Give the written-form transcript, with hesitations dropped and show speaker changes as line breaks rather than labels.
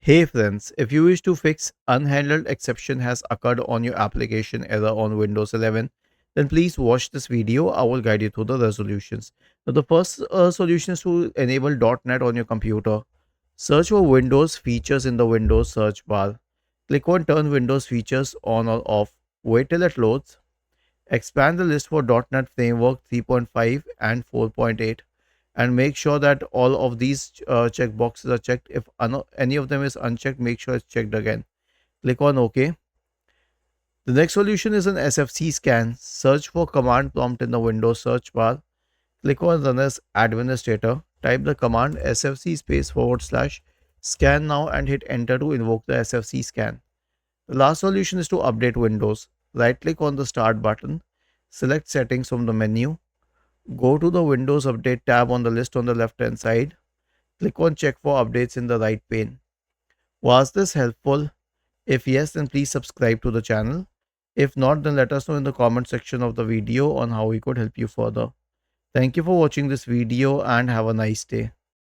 Hey friends, if you wish to fix unhandled exception has occurred on your application error on Windows 11, then please watch this video. I will guide you through the resolutions. Now, the first solution is to enable .NET on your computer. Search for Windows features in the Windows search bar. Click on Turn Windows features on or off. Wait till it loads. Expand the list for .NET Framework 3.5 and 4.8 and make sure that all of these checkboxes are checked. If any of them is unchecked, make sure it's checked again. Click on OK. The next solution is an SFC scan. Search for command prompt in the Windows search bar. Click on Run as Administrator. Type the command SFC space / scan now and hit enter to invoke the SFC scan. The last solution is to update Windows. Right click on the Start button. Select Settings from the menu. Go to the Windows Update tab on the list on the left hand side. Click on Check for updates in the right pane. Was this helpful? If yes, then please subscribe to the channel. If not, then let us know in the comment section of the video on how we could help you further. Thank you for watching this video and have a nice day.